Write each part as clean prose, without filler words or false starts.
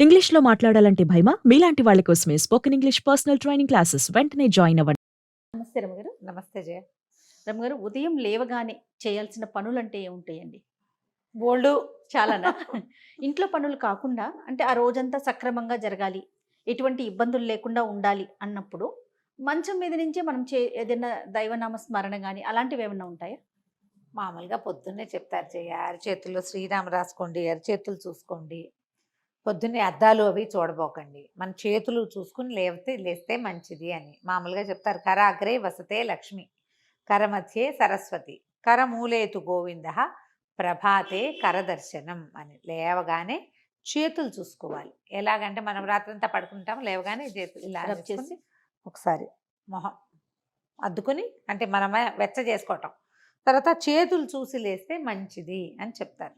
ఇంగ్లీష్‌లో మాట్లాడాలంటే భయమా? మీలాంటి వాళ్ళ కోసమే spoken English personal training classes వెంటనే జాయిన్ అవ్వండి. నమస్తే రమగారు. నమస్తే జయ. రమగారు, ఉదయం లేవగానే చేయాల్సిన పనులంటే ఏముంటాయండి? బోల్డు. చాలానా? ఇంట్లో పనులు కాకుండా అంటే ఆ రోజంతా సక్రమంగా జరగాలి, ఎటువంటి ఇబ్బందులు లేకుండా ఉండాలి అన్నప్పుడు మంచం మీద నుంచే మనం ఏదైనా దైవనామ స్మరణ గాని అలాంటివేమన్నా ఉంటాయా? మామూలుగా పొద్దున్నే చెప్తారు జయ, అరిచేతుల్లో శ్రీరామ రాసుకోండి, అరిచేతులు చూసుకోండి. పొద్దున్నే అద్దాలు అవి చూడబోకండి, మన చేతులు చూసుకుని లేస్తే మంచిది అని మామూలుగా చెప్తారు. కరాగ్రే వసతే లక్ష్మి, కరమధ్యే సరస్వతి, కరమూలేతు గోవింద, ప్రభాతే కరదర్శనం అని. లేవగానే చేతులు చూసుకోవాలి. ఎలాగంటే మనం రాత్రంతా పడుకుంటాం, లేవగానే చేతులు ఇలా రబ్ చేసి ఒకసారి మొహం అద్దుకుని, అంటే మనమే వెచ్చ చేసుకోవటం, తర్వాత చేతులు చూసి లేస్తే మంచిది అని చెప్తారు.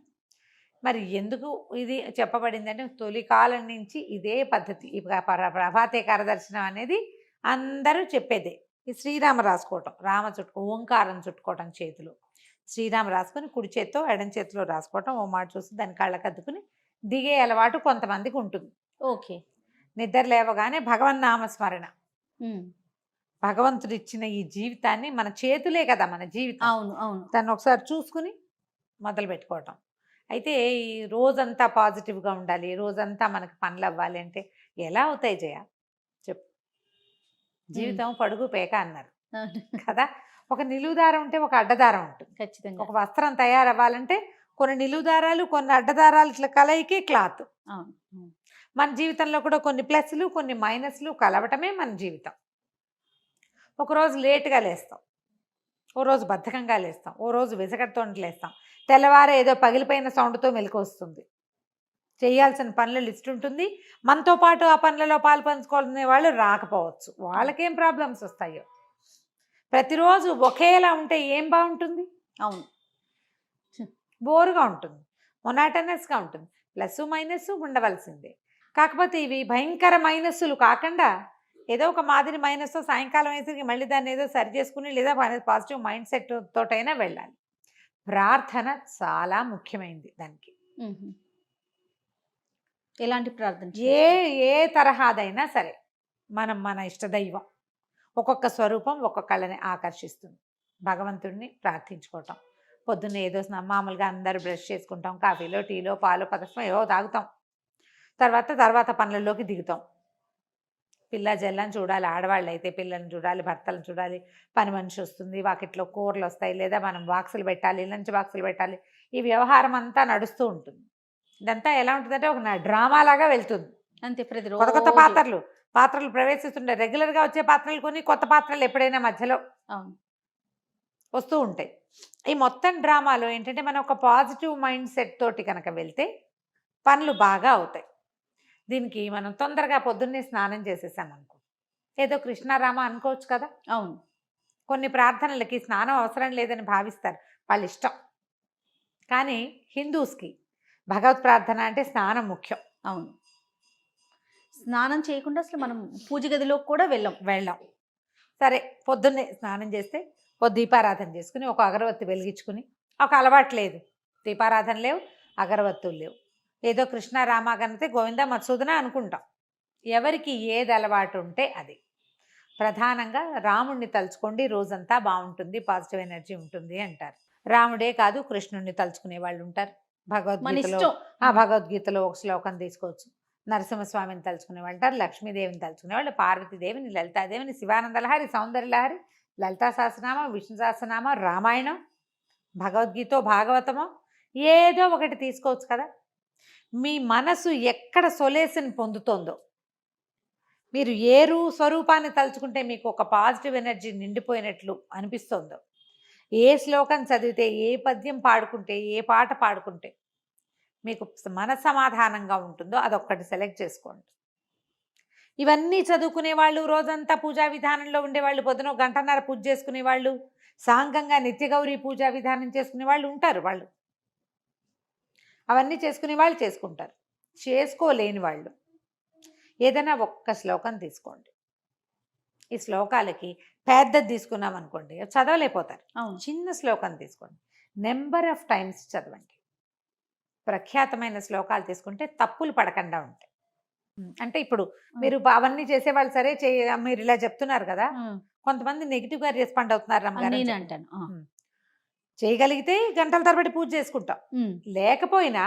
మరి ఎందుకు ఇది చెప్పబడిందంటే తొలి కాలం నుంచి ఇదే పద్ధతి. ప్రభాతే కరదర్శనం అనేది అందరూ చెప్పేదే. ఈ శ్రీరామ రాసుకోవటం, ఓంకారం చుట్టుకోవటం చేతులు, శ్రీరామ రాసుకొని కుడి చేత్తో ఎడం చేతిలో రాసుకోవటం, ఓ మాట చూసి దాని కళ్ళకద్దుకుని దిగే అలవాటు కొంతమందికి ఉంటుంది. ఓకే. నిద్ర లేవగానే భగవన్నామస్మరణ. భగవంతుడు ఇచ్చిన ఈ జీవితాన్ని, మన చేతులే కదా మన జీవితం. అవును, అవును. దాన్ని ఒకసారి చూసుకుని మొదలు పెట్టుకోవటం. అయితే ఈ రోజంతా పాజిటివ్గా ఉండాలి, రోజంతా మనకు పనులు అవ్వాలి అంటే ఎలా అవుతాయి జయ? చెప్పు. జీవితం పడుగు పేక అన్నారు కదా. ఒక నిలువుదారం ఉంటే ఒక అడ్డదారం ఉంటుంది. ఖచ్చితంగా. ఒక వస్త్రం తయారవ్వాలంటే కొన్ని నిలువుదారాలు, కొన్ని అడ్డదారాలు, ఇట్లా కలయికి క్లాత్. మన జీవితంలో కూడా కొన్ని ప్లస్లు, కొన్ని మైనస్లు కలవటమే మన జీవితం. ఒకరోజు లేటుగా లేస్తాం, ఓ రోజు బద్ధకంగా లేస్తాం, ఓ రోజు విసగడతో లేస్తాం, తెల్లవారు ఏదో పగిలిపోయిన సౌండ్తో మెలకు వస్తుంది. చేయాల్సిన పనుల లిస్ట్ ఉంటుంది. మనతో పాటు ఆ పనులలో పాలు పంచుకోవాలనే వాళ్ళు రాకపోవచ్చు. వాళ్ళకేం ప్రాబ్లమ్స్ వస్తాయో. ప్రతిరోజు ఒకేలా ఉంటే ఏం బాగుంటుంది? అవును, బోరుగా ఉంటుంది, మొనాటనస్గా ఉంటుంది. ప్లస్ మైనస్ ఉండవలసిందే. కాకపోతే ఇవి భయంకర మైనస్సులు కాకుండా ఏదో ఒక మాదిరి మైనస్ సాయంకాలం వేసరికి మళ్ళీ దాన్ని ఏదో సరి చేసుకుని, లేదా పాజిటివ్ మైండ్ సెట్ తోటైనా వెళ్ళాలి. ప్రార్థన చాలా ముఖ్యమైనది దానికి. ఎలాంటి ప్రార్థన? ఏ తరహాదైనా సరే, మన ఇష్టదైవం ఒక్కొక్క స్వరూపం ఒక్కొక్కళ్ళని ఆకర్షిస్తుంది. భగవంతుడిని ప్రార్థించుకోవటం. పొద్దున్న ఏదో మామూలుగా అందరూ బ్రష్ చేసుకుంటాం, కాఫీలో టీలో పాలు పదస్వం ఏవో తాగుతాం, తర్వాత పనులలోకి దిగుతాం. పిల్ల జల్లని చూడాలి, ఆడవాళ్ళు అయితే పిల్లల్ని చూడాలి, భర్తలను చూడాలి, పని మనిషి వస్తుంది, వాకిట్లో కూరలు వస్తాయి, లేదా మనం బాక్సులు పెట్టాలి, లంచ్ బాక్సులు పెట్టాలి. ఈ వ్యవహారం అంతా నడుస్తూ ఉంటుంది. ఇదంతా ఎలా ఉంటుందంటే ఒక డ్రామాలాగా వెళ్తుంది అంతే. కొత్త కొత్త పాత్రలు ప్రవేశిస్తుండే, రెగ్యులర్గా వచ్చే పాత్రలు కొన్ని, కొత్త పాత్రలు ఎప్పుడైనా మధ్యలో వస్తూ ఉంటాయి. ఈ మొత్తం డ్రామాలో ఏంటంటే మనం ఒక పాజిటివ్ మైండ్ సెట్ తోటి కనుక వెళ్తే పనులు బాగా అవుతాయి. దీనికి మనం తొందరగా పొద్దున్నే స్నానం చేసేసామనుకో, ఏదో కృష్ణారామ అనుకోవచ్చు కదా. అవును, కొన్ని ప్రార్థనలకి స్నానం అవసరం లేదని భావిస్తారు, వాళ్ళ ఇష్టం. కానీ హిందూస్కి భగవత్ ప్రార్థన అంటే స్నానం ముఖ్యం. అవును. స్నానం చేయకుండా అసలు మనం పూజ గదిలోకి కూడా వెళ్ళాం. సరే, పొద్దున్నే స్నానం చేస్తే ఓ దీపారాధన చేసుకుని, ఒక అగరవత్తి వెలిగించుకుని, ఒక అలవాటు లేదు, దీపారాధన లేవు, అగరవత్తులు లేవు, ఏదో కృష్ణారామ కనితే గోవింద మధుసూదన అనుకుంటాం. ఎవరికి ఏది అలవాటు ఉంటే అది. ప్రధానంగా రాముడిని తలుచుకోండి, రోజంతా బాగుంటుంది, పాజిటివ్ ఎనర్జీ ఉంటుంది అంటారు. రాముడే కాదు, కృష్ణుడిని తలుచుకునే వాళ్ళు ఉంటారు. భగవద్గీతలో ఒక శ్లోకం తీసుకోవచ్చు. నరసింహస్వామిని తలుచుకునే వాళ్ళు ఉంటారు, లక్ష్మీదేవిని తలుచుకునే వాళ్ళు, పార్వతీదేవిని, లలితాదేవిని, శివానందలహరి, సౌందర్యలహరి, లలితా సహస్రనామ, విష్ణు సహస్రనామ, రామాయణం, భగవద్గీత, భాగవతమో ఏదో ఒకటి తీసుకోవచ్చు కదా. మీ మనసు ఎక్కడ సొలేషన్ పొందుతోందో, మీరు ఏ స్వరూపాన్ని తలుచుకుంటే మీకు ఒక పాజిటివ్ ఎనర్జీ నిండిపోయినట్లు అనిపిస్తుందో, ఏ శ్లోకం చదివితే, ఏ పద్యం పాడుకుంటే, ఏ పాట పాడుకుంటే మీకు మనసమాధానంగా ఉంటుందో అదొక్కటి సెలెక్ట్ చేసుకోండి. ఇవన్నీ చదువుకునే వాళ్ళు, రోజంతా పూజా విధానంలో ఉండేవాళ్ళు, పొద్దున గంటన్నర పూజ చేసుకునే వాళ్ళు, సాంఘంగా నిత్యగౌరీ పూజా విధానం చేసుకునే వాళ్ళు ఉంటారు. వాళ్ళు అవన్నీ చేసుకునే వాళ్ళు చేసుకుంటారు. చేసుకోలేని వాళ్ళు ఏదైనా ఒక్క శ్లోకం తీసుకోండి. ఈ శ్లోకాలకి పెద్దది తీసుకున్నాం అనుకోండి, చదవలేకపోతారు. చిన్న శ్లోకం తీసుకోండి, నెంబర్ ఆఫ్ టైమ్స్ చదవండి. ప్రఖ్యాతమైన శ్లోకాలు తీసుకుంటే తప్పులు పడకుండా ఉంటాయి. అంటే ఇప్పుడు మీరు అవన్నీ చేసేవాళ్ళు సరే మీరు ఇలా చెప్తున్నారు కదా, కొంతమంది నెగిటివ్ గా రెస్పాండ్ అవుతున్నారు రమ్మగారు అని నేను చెప్పి. అంటాను. చేయగలిగితే గంటల తరబడి పూజ చేసుకుంటాం, లేకపోయినా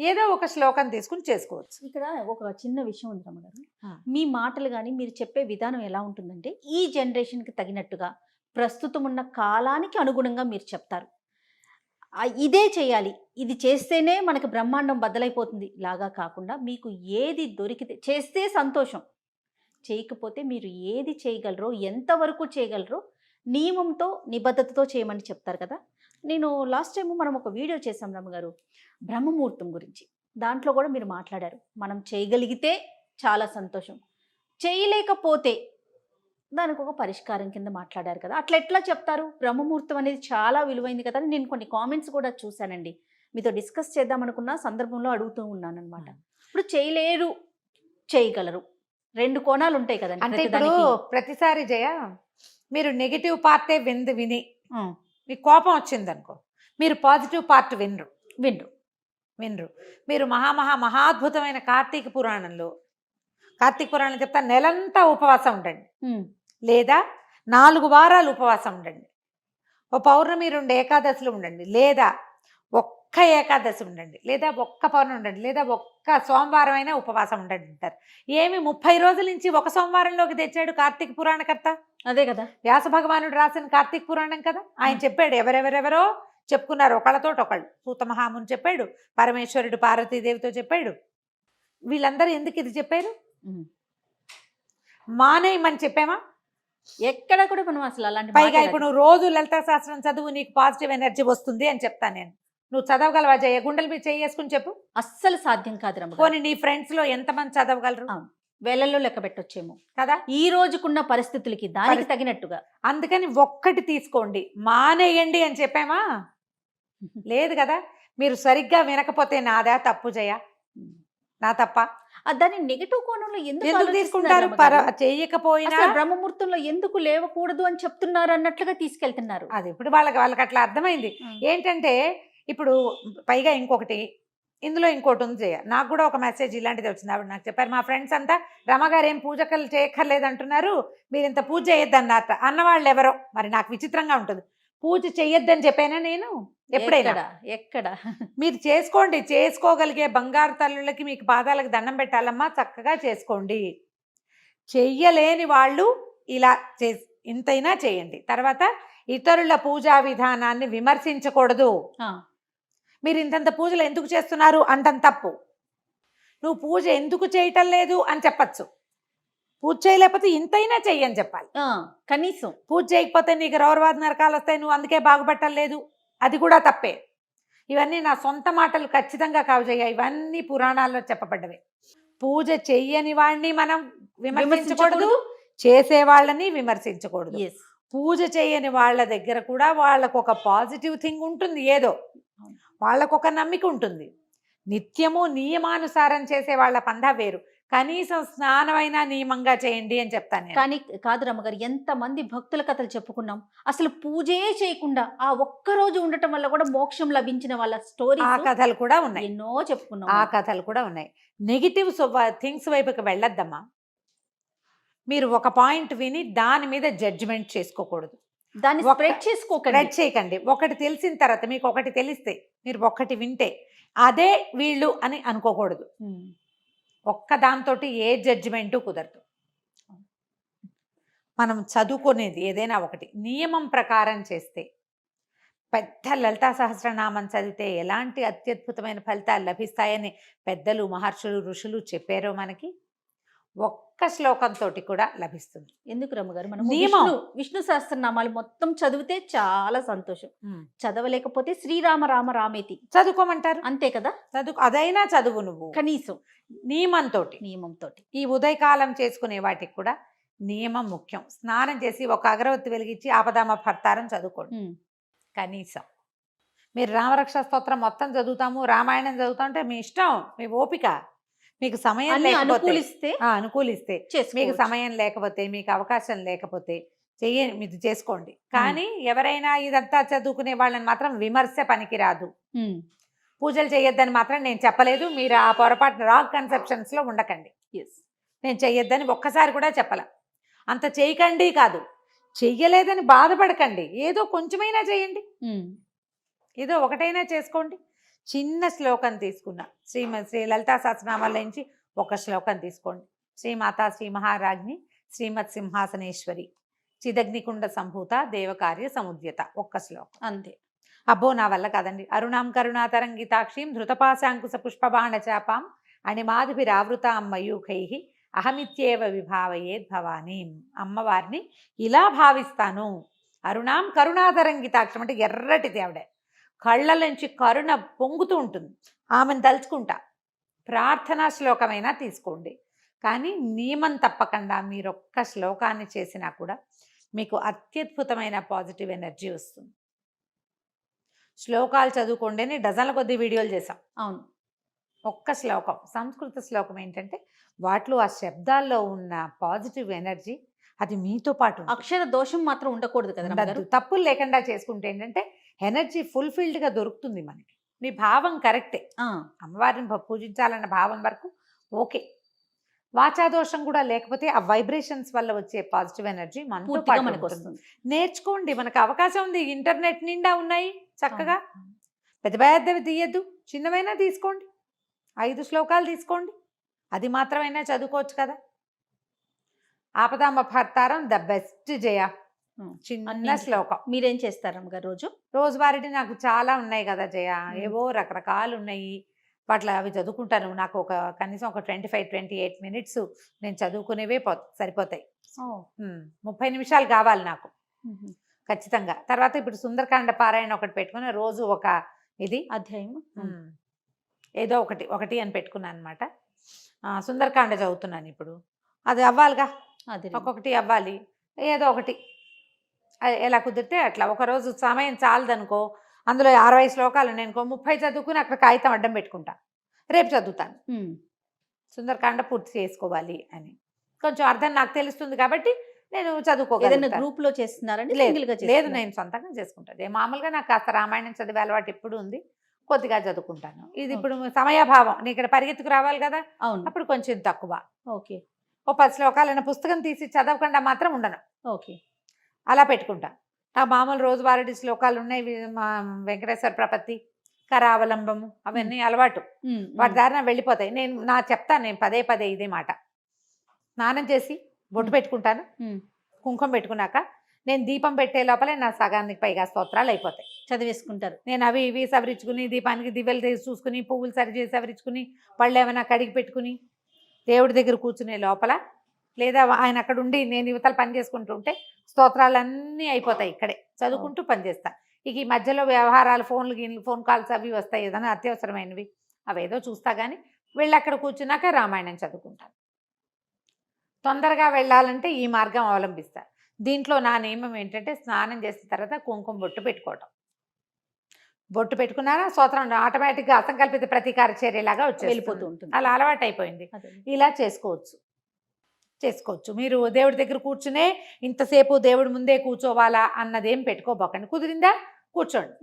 ఏదో ఒక శ్లోకం తీసుకుని చేసుకోవచ్చు. ఇక్కడ ఒక చిన్న విషయం ఉంది రమ్మగారు. ఆ. మీ మాటలు కానీ మీరు చెప్పే విధానం ఎలా ఉంటుందంటే ఈ జనరేషన్కి తగినట్టుగా ప్రస్తుతం ఉన్న కాలానికి అనుగుణంగా మీరు చెప్తారు. ఇదే చేయాలి, ఇది చేస్తేనే మనకి బ్రహ్మాండం బద్దలైపోతుంది లాగా కాకుండా మీకు ఏది దొరికితే చేస్తే సంతోషం, చేయకపోతే మీరు ఏది చేయగలరో ఎంతవరకు చేయగలరో నియమంతో నిబద్ధతతో చేయమని చెప్తారు కదా. నేను లాస్ట్ టైం మనం ఒక వీడియో చేసాం రమ్మగారు బ్రహ్మముహూర్తం గురించి. దాంట్లో కూడా మీరు మాట్లాడారు, మనం చేయగలిగితే చాలా సంతోషం, చేయలేకపోతే దానికి ఒక పరిష్కారం కింద మాట్లాడారు కదా. అట్లా ఎట్లా చెప్తారు? బ్రహ్మముహూర్తం అనేది చాలా విలువైంది కదా. నేను కొన్ని కామెంట్స్ కూడా చూశానండి, మీతో డిస్కస్ చేద్దాం అనుకున్న సందర్భంలో అడుగుతూ ఉన్నాను అనమాట. ఇప్పుడు చేయలేరు, చేయగలరు, రెండు కోణాలు ఉంటాయి కదండి. అంటే ఇప్పుడు ప్రతిసారి జయ మీరు నెగిటివ్ పార్టే విని మీకు కోపం వచ్చింది అనుకో, మీరు పాజిటివ్ పార్ట్ వినరు. మీరు మహాద్భుతమైన కార్తీక పురాణం చెప్తా నెలంతా ఉపవాసం ఉండండి, లేదా 4 వారాలు ఉపవాసం ఉండండి, ఓ పౌర్ణమి 2 ఏకాదశులు ఉండండి, లేదా ఒక్క ఏకాదశి ఉండండి, లేదా ఒక్క పౌర్ణమి ఉండండి, లేదా ఒక్క సోమవారం అయినా ఉపవాసం ఉండండి అంటారు. ఏమి 30 రోజుల నుంచి ఒక సోమవారంలోకి తెచ్చాడు కార్తీక పురాణకర్త? అదే కదా, వ్యాస భగవానుడు రాసిన కార్తీక పురాణం కదా. ఆయన చెప్పాడు, ఎవరెవరెవరో చెప్పుకున్నారు ఒకళ్ళతోటి ఒకళ్ళు. సూత మహాముని చెప్పాడు, పరమేశ్వరుడు పార్వతీదేవితో చెప్పాడు. వీళ్ళందరూ ఎందుకు ఇది చెప్పారు? మానేయమని చెప్పామా? ఎక్కడ కూడా మనం అసలు అలాంటి పైగా ఇప్పుడు నువ్వు రోజు లలితా శాస్త్రం చదువు, నీకు పాజిటివ్ ఎనర్జీ వస్తుంది అని చెప్తాను నేను. నువ్వు చదవగలవా జయ? గుండెల మీద చేసుకుని చెప్పు. అస్సలు సాధ్యం కాదు రమ్మ. పోనీ నీ ఫ్రెండ్స్ లో ఎంతమంది చదవగలరు? వేలల్లో లెక్క పెట్టొచ్చేమో కదా ఈ రోజుకున్న పరిస్థితులకి, దానికి తగినట్టుగా. అందుకని ఒక్కటి తీసుకోండి, మానేయండి అని చెప్పామా? లేదు కదా. మీరు సరిగ్గా వినకపోతే నాదా తప్పు జయ? నా తప్ప? దాన్ని నెగటివ్ కోణంలో ఎందుకు తీసుకుంటారు? చెయ్యకపోయినా బ్రహ్మముహూర్తంలో ఎందుకు లేవకూడదు అని చెప్తున్నారు అన్నట్లుగా తీసుకెళ్తున్నారు. అది ఇప్పుడు వాళ్ళకి అట్లా అర్థమైంది. ఏంటంటే ఇప్పుడు పైగా ఇందులో ఇంకోటి ఉంది జయ. నాకు కూడా ఒక మెసేజ్ ఇలాంటిది వచ్చింది. ఆవిడ నాకు చెప్పారు, మా ఫ్రెండ్స్ అంతా రమగారు ఏం పూజకలు చేయక్కర్లేదు అంటున్నారు, మీరు ఇంత పూజ చేయొద్దన్నారు అన్నవాళ్ళు ఎవరో. మరి నాకు విచిత్రంగా ఉంటుంది. పూజ చెయ్యొద్దని చెప్పానా నేను ఎప్పుడైనా? ఎక్కడ? మీరు చేసుకోండి, చేసుకోగలిగే బంగారు తల్లులకి మీకు పాదాలకు దండం పెట్టాలమ్మా, చక్కగా చేసుకోండి. చెయ్యలేని వాళ్ళు ఇలా ఇంతైనా చేయండి. తర్వాత ఇతరుల పూజా విధానాన్ని విమర్శించకూడదు. మీరు ఇంతంత పూజలు ఎందుకు చేస్తున్నారు అంటం తప్పు. నువ్వు పూజ ఎందుకు చేయటం లేదు అని చెప్పచ్చు. పూజ చేయలేకపోతే ఇంతైనా చెయ్యని చెప్పాలి. కనీసం పూజ చేయకపోతే నీకు రౌరవాద నరకాలు వస్తాయి, నువ్వు అందుకే బాగుపట్టలేదు, అది కూడా తప్పే. ఇవన్నీ నా సొంత మాటలు ఖచ్చితంగా కావు జయ, ఇవన్నీ పురాణాల్లో చెప్పబడ్డవే. పూజ చెయ్యని వాడిని మనం విమర్శించకూడదు, చేసే వాళ్ళని విమర్శించకూడదు. పూజ చేయని వాళ్ళ దగ్గర కూడా వాళ్ళకు ఒక పాజిటివ్ థింగ్ ఉంటుంది, ఏదో వాళ్ళకు ఒక నమ్మిక ఉంటుంది. నిత్యము నియమానుసారం చేసే వాళ్ళ పందా వేరు. కనీసం స్నానమైనా నియమంగా చేయండి అని చెప్తాను. కానీ కాదు రమ్మగారు, ఎంతమంది భక్తుల కథలు చెప్పుకున్నాం, అసలు పూజే చేయకుండా ఆ ఒక్కరోజు ఉండటం వల్ల కూడా మోక్షం లభించిన వాళ్ళ స్టోరీ, ఆ కథలు కూడా ఉన్నాయి, ఎన్నో చెప్పుకున్నాం. ఆ కథలు కూడా ఉన్నాయి. నెగిటివ్ థింగ్స్ వైపుకి వెళ్ళొద్దమ్మా. మీరు ఒక పాయింట్ విని దాని మీద జడ్జిమెంట్ చేసుకోకూడదు, దాన్ని స్ప్రెడ్ చేయకండి. ఒకటి తెలిసిన తర్వాత మీకు ఒకటి తెలిస్తే, మీరు ఒకటి వింటే అదే వీళ్ళు అని అనుకోకూడదు. ఒక్క దాంతో ఏ జడ్జిమెంటు కుదరదు. మనం చదువుకునేది ఏదైనా ఒకటి నియమం ప్రకారం చేస్తే, పెద్ద లలితా సహస్రనామం చదివితే ఎలాంటి అత్యద్భుతమైన ఫలితాలు లభిస్తాయని పెద్దలు, మహర్షులు, ఋషులు చెప్పారో మనకి ఒక్క శ్లోకంతో కూడా లభిస్తుంది. ఎందుకు రమ్మగారు, మనం విష్ణు సహస్రనామాలు మొత్తం చదివితే చాలా సంతోషం. చదవలేకపోతే శ్రీరామ రామ రామేతి చదువుకోమంటారు, అంతే కదా. అదైనా చదువు నువ్వు కనీసం నియమంతో. ఈ ఉదయకాలం చేసుకునే వాటికి కూడా నియమం ముఖ్యం. స్నానం చేసి ఒక అగరవత్తి వెలిగించి ఆపదామ భర్తారం చదువుకోండి కనీసం. మీరు రామరక్ష స్తోత్రం మొత్తం చదువుతాము, రామాయణం చదువుతాం అంటే మీ ఇష్టం, మీ ఓపిక. మీకు సమయం అనుకూలిస్తే మీకు సమయం లేకపోతే, మీకు అవకాశం లేకపోతే మీరు చేసుకోండి. కానీ ఎవరైనా ఇదంతా చదువుకునే వాళ్ళని మాత్రం విమర్శ పనికిరాదు. పూజలు చేయొద్దని మాత్రం నేను చెప్పలేదు. మీరు ఆ పొరపాటు రాంగ్ కన్సెప్షన్స్ లో ఉండకండి. ఎస్. నేను చెయ్యొద్దని ఒక్కసారి కూడా చెప్పాల. అంత చేయకండి కాదు, చెయ్యలేదని బాధపడకండి, ఏదో కొంచెమైనా చేయండి, ఏదో ఒకటైనా చేసుకోండి. చిన్న శ్లోకం తీసుకున్నా, శ్రీ లలితా సహస్రనామాల నుంచి ఒక శ్లోకం తీసుకోండి. శ్రీమాతా శ్రీ మహారాజ్ని శ్రీమత్ సింహాసనేశ్వరి చిదగ్నికుండ సంభూత దేవకార్య సముద్యత, ఒక్క శ్లోకం అంతే. అబ్బో నా వల్ల కాదండి. అరుణాం కరుణాతరంగితాక్షీం ధృతపాశాంకుశ పుష్పబాణ చాపాం అణిమాదిభిరావృతాం మయూఖై అహమిత్యేవ విభావయేద్ భవానీం. అమ్మవారిని ఇలా భావిస్తాను. అరుణాం కరుణాతరంగితాక్షం అంటే ఎర్రటిది ఆవిడ, కళ్ళ నుంచి కరుణ పొంగుతూ ఉంటుంది, ఆమెను తలుచుకుంటా. ప్రార్థనా శ్లోకమైనా తీసుకోండి, కానీ నియమం తప్పకుండా మీరొక్క శ్లోకాన్ని చేసినా కూడా మీకు అత్యద్భుతమైన పాజిటివ్ ఎనర్జీ వస్తుంది. శ్లోకాలు చదువుకోండి అని డజన్ల కొద్ది వీడియోలు చేసాం. అవును. ఒక్క శ్లోకం, సంస్కృత శ్లోకం ఏంటంటే వాటిలో ఆ శబ్దాల్లో ఉన్న పాజిటివ్ ఎనర్జీ అది మీతో పాటు ఉంటుంది. అక్షర దోషం మాత్రం ఉండకూడదు కదా ఉండద్దు. రమ్మగారు? తప్పులు లేకుండా చేసుకుంటే ఏంటంటే ఎనర్జీ ఫుల్ఫిల్డ్గా దొరుకుతుంది మనకి. మీ భావం కరెక్టే, అమ్మవారిని పూజించాలన్న భావం వరకు ఓకే. వాచాదోషం కూడా లేకపోతే ఆ వైబ్రేషన్స్ వల్ల వచ్చే పాజిటివ్ ఎనర్జీ మనతో పూర్తిగా పాటు మనకు ఉంటుంది. వస్తుంది. నేర్చుకోండి, మనకు అవకాశం ఉంది, ఇంటర్నెట్ నిండా ఉన్నాయి చక్కగా. పెద్ద పెద్దవి తీయద్దు, చిన్నవైనా తీసుకోండి, 5 శ్లోకాలు తీసుకోండి, అది మాత్రమైనా చదువుకోవచ్చు కదా. ఆపదామపహర్తారం ద బెస్ట్ జయ, చిన్న శ్లోకం. మీరేం చేస్తారు రమ్మగారు రోజు? రోజువారీ నాకు చాలా ఉన్నాయి కదా జయ, ఏవో రకరకాలు ఉన్నాయి, వాటిలో అవి చదువుకుంటాను. నాకు కనీసం ఒక 25-28 మినిట్స్ నేను చదువుకునేవే సరిపోతాయి. 30 నిమిషాలు కావాలి నాకు ఖచ్చితంగా. తర్వాత ఇప్పుడు సుందరకాండ పారాయణ ఒకటి పెట్టుకుని రోజు ఒక ఇది అధ్యాయం ఏదో ఒకటి అని పెట్టుకున్నాను అనమాట. సుందరకాండ చదువుతున్నాను ఇప్పుడు, అది అవ్వాలిగా, ఒక్కొక్కటి అవ్వాలి, ఏదో ఒకటి ఎలా కుదిరితే అట్లా. ఒకరోజు సమయం చాలదనుకో, అందులో 60 శ్లోకాలు ఉన్నాయి అనుకో, 30 చదువుకుని అక్కడ కాగితం అడ్డం పెట్టుకుంటా, రేపు చదువుతాను. సుందరకాండ పూర్తి చేసుకోవాలి అని కొంచెం అర్థం నాకు తెలుస్తుంది కాబట్టి నేను చదువుకోగలను. గ్రూప్ లో చేస్తున్నారండి? లేదు, నేను సొంతంగా చేసుకుంటాను. మామూలుగా నాకు కాస్త రామాయణం చదివే అలవాటు ఎప్పుడు ఉంది, కొద్దిగా చదువుకుంటాను. ఇది ఇప్పుడు సమయాభావం, నేను ఇక్కడ పరిగెత్తుకు రావాలి కదా, అవును, అప్పుడు కొంచెం తక్కువ. ఓకే. ఓ 10 శ్లోకాలైన పుస్తకం తీసి చదవకుండా మాత్రం ఉండను, ఓకే, అలా పెట్టుకుంటా. నా మామూలు రోజువారీ శ్లోకాలు ఉన్నాయి, వెంకటేశ్వర ప్రపత్తి, కరావలంబము, అవన్నీ అలవాటు, వాటి దారిన వెళ్ళిపోతాయి. నేను చెప్తాను, నేను పదే ఇదే మాట. స్నానం చేసి బొట్టు పెట్టుకుంటాను, కుంకుమ పెట్టుకున్నాక నేను దీపం పెట్టే లోపలే నా సగానికి పైగా స్తోత్రాలు అయిపోతాయి, చదివేసుకుంటారు. నేను అవి ఇవి సవరించుకుని, దీపానికి దివ్యలు తీసి చూసుకుని, పువ్వులు సరిచేసి సవరించుకుని, పళ్ళు ఏమైనా కడిగి పెట్టుకుని, దేవుడి దగ్గర కూర్చునే లోపల, లేదా ఆయన అక్కడ ఉండి నేను యువతలు పని చేసుకుంటూ ఉంటే స్తోత్రాలన్నీ అయిపోతాయి, ఇక్కడే చదువుకుంటూ పనిచేస్తా. ఇక ఈ మధ్యలో వ్యవహారాలు, ఫోన్ కాల్స్ అవి వస్తాయి, ఏదైనా అత్యవసరమైనవి, అవేదో చూస్తా. కానీ వెళ్ళి అక్కడ కూర్చున్నాక రామాయణం చదువుకుంటాను. తొందరగా వెళ్ళాలంటే ఈ మార్గం అవలంబిస్తా. దీంట్లో నా నియమం ఏంటంటే స్నానం చేసిన తర్వాత కుంకుమ బొట్టు పెట్టుకోవటం. బొట్టు పెట్టుకున్నారా స్తోత్రం ఆటోమేటిక్గా అసంకల్పిత ప్రతీకార చర్యలాగా వెళ్ళిపోతూ ఉంటుంది. అలా అలవాటు అయిపోయింది. ఇలా చేసుకోవచ్చు. మీరు దేవుడి దగ్గర కూర్చునే ఇంతసేపు దేవుడి ముందే కూర్చోవాలా అన్నదేం పెట్టుకోబోకండి. కుదిరిందా కూర్చోండి,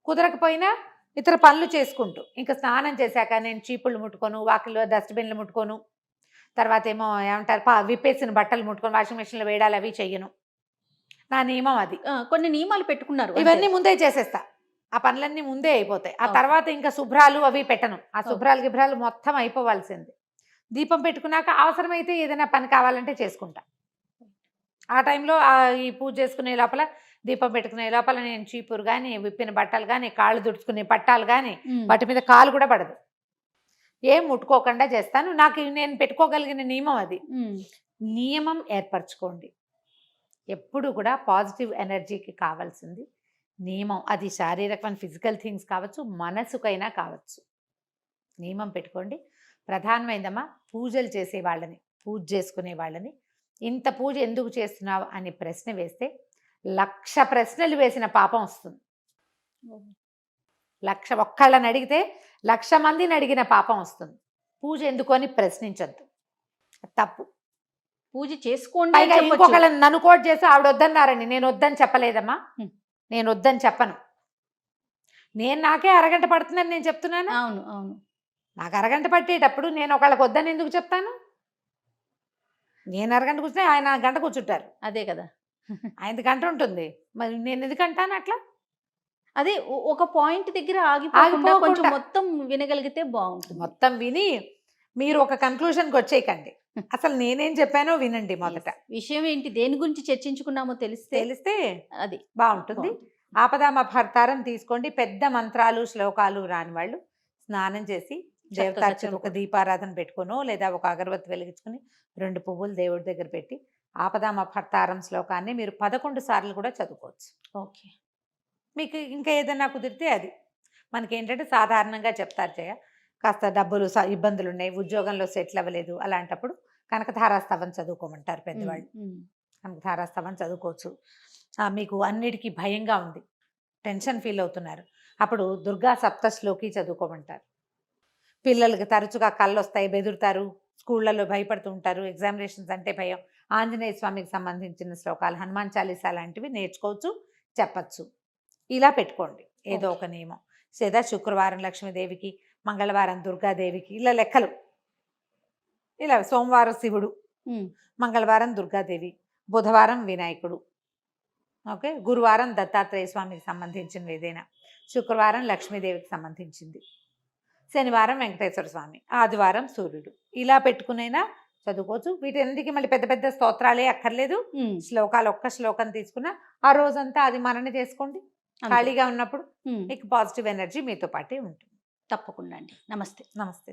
కుదరకపోయినా ఇతర పనులు చేసుకుంటూ, ఇంకా స్నానం చేశాక నేను చీపుళ్ళు ముట్టుకోను, వాకిల్లో డస్ట్బిన్లు ముట్టుకోను, తర్వాత ఏమో ఏమంటారు విప్పేసిన బట్టలు ముట్టుకొని వాషింగ్ మెషిన్లో వేయడాలు అవి చెయ్యను. నా నియమం అది. కొన్ని నియమాలు పెట్టుకున్నారు, ఇవన్నీ ముందే చేసేస్తా, ఆ పనులన్నీ ముందే అయిపోతాయి. ఆ తర్వాత ఇంకా శుభ్రాలు అవి పెట్టను, ఆ గిభ్రాలు మొత్తం అయిపోవాల్సింది. దీపం పెట్టుకున్నాక అవసరమైతే ఏదైనా పని కావాలంటే చేసుకుంటా. ఆ టైంలో ఈ పూజ చేసుకునే లోపల, దీపం పెట్టుకునే లోపల నేను చీపురు కానీ, విప్పిన బట్టలు కానీ, కాళ్ళు దుడుచుకునే పట్టాలు కానీ, వాటి మీద కాలు కూడా పడదు, ఏం ముట్టుకోకుండా చేస్తాను. నాకు నేను పెట్టుకోగలిగిన నియమం అది. నియమం ఏర్పరచుకోండి. ఎప్పుడు కూడా పాజిటివ్ ఎనర్జీకి కావాల్సింది నియమం. అది శారీరకమైన ఫిజికల్ థింగ్స్ కావచ్చు, మనసుకైనా కావచ్చు. నియమం పెట్టుకోండి. ప్రధానమైందమ్మా పూజలు చేసే వాళ్ళని, పూజ చేసుకునే వాళ్ళని, ఇంత పూజ ఎందుకు చేస్తున్నావు అని ప్రశ్న వేస్తే 1,00,000 ప్రశ్నలు వేసిన పాపం వస్తుంది. 1,00,000 ఒక్కళ్ళని అడిగితే 1,00,000 మందిని అడిగిన పాపం వస్తుంది. పూజ ఎందుకు అని ప్రశ్నించద్దు, తప్పు. పూజ చేసుకోండి. ఇంకొకళ్ళని నన్ను కోట్ చేసి ఆవిడ వద్దన్నారని, నేను వద్దని చెప్పలేదమ్మా, నేను వద్దని చెప్పను. నేను నాకే అరగంట పడుతుందని నేను చెప్తున్నాను. అవును, నాకు అరగంట పట్టేటప్పుడు నేను ఒకళ్ళకి వద్దని ఎందుకు చెప్తాను? నేను అరగంట కూర్చుంటే ఆయన గంట కూర్చుంటారు. అదే కదా. ఆయనది గంట ఉంటుంది, మరి నేను ఎందుకు అంటాను అట్లా? అదే ఒక పాయింట్ దగ్గర ఆగిపోకుండా కొంచెం ఆగిపోకుండా. మొత్తం వినగలిగితే బాగుంటుంది. మొత్తం విని మీరు ఒక కన్క్లూషన్కి వచ్చేయకండి. అసలు నేనేం చెప్పానో వినండి మొదట. విషయం ఏంటి, దేని గురించి చర్చించుకున్నామో తెలిస్తే అది బాగుంటుంది. ఆపదామపహర్తారం తీసుకోండి. పెద్ద మంత్రాలు శ్లోకాలు రాని వాళ్ళు స్నానం చేసి దేవతార్చన ఒక దీపారాధన పెట్టుకోనో లేదా ఒక అగరబత్తి వెలిగించుకుని 2 పువ్వులు దేవుడి దగ్గర పెట్టి ఆపదామపహర్తారం శ్లోకాన్ని మీరు 11 సార్లు కూడా చదువుకోవచ్చు. ఓకే. మీకు ఇంకా ఏదైనా కుదిరితే అది. మనకేంటంటే సాధారణంగా చెప్తారు జయ, కాస్త డబ్బులు ఇబ్బందులు ఉన్నాయి, ఉద్యోగంలో సెటిల్ అవ్వలేదు, అలాంటప్పుడు కనకధారాస్తవం చదువుకోమంటారు పెద్దవాళ్ళు. కనకధారాస్తవం చదువుకోవచ్చు. మీకు అన్నిటికీ భయంగా ఉంది, టెన్షన్ ఫీల్ అవుతున్నారు, అప్పుడు దుర్గా సప్తశ్లోకి చదువుకోమంటారు. పిల్లలకి తరచుగా కళ్ళు వస్తాయి, బెదురుతారు, స్కూళ్ళలో భయపడుతూ ఉంటారు, ఎగ్జామినేషన్స్ అంటే భయం, ఆంజనేయ స్వామికి సంబంధించిన శ్లోకాలు, హనుమాన్ చాలీసా లాంటివి నేర్చుకోవచ్చు, చెప్పచ్చు. ఇలా పెట్టుకోండి ఏదో ఒక నియమం. లేదా శుక్రవారం లక్ష్మీదేవికి, మంగళవారం దుర్గాదేవికి, ఇలా లెక్కలు. ఇలా సోమవారం శివుడు, మంగళవారం దుర్గాదేవి, బుధవారం వినాయకుడు, ఓకే, గురువారం దత్తాత్రేయ స్వామికి సంబంధించినవి ఏదైనా, శుక్రవారం లక్ష్మీదేవికి సంబంధించింది, శనివారం వెంకటేశ్వర స్వామి, ఆదివారం సూర్యుడు. ఇలా పెట్టుకునైనా చదువుకోవచ్చు. వీటన్నిటికీ మళ్ళీ పెద్ద పెద్ద స్తోత్రాలే అక్కర్లేదు. శ్లోకాలు ఒక్క శ్లోకం తీసుకున్నా ఆ రోజంతా అది మనన చేసుకోండి. ఖాళీగా ఉన్నప్పుడు మీకు పాజిటివ్ ఎనర్జీ మీతో పాటే ఉంటుంది. తప్పకుండా అండి. నమస్తే. నమస్తే.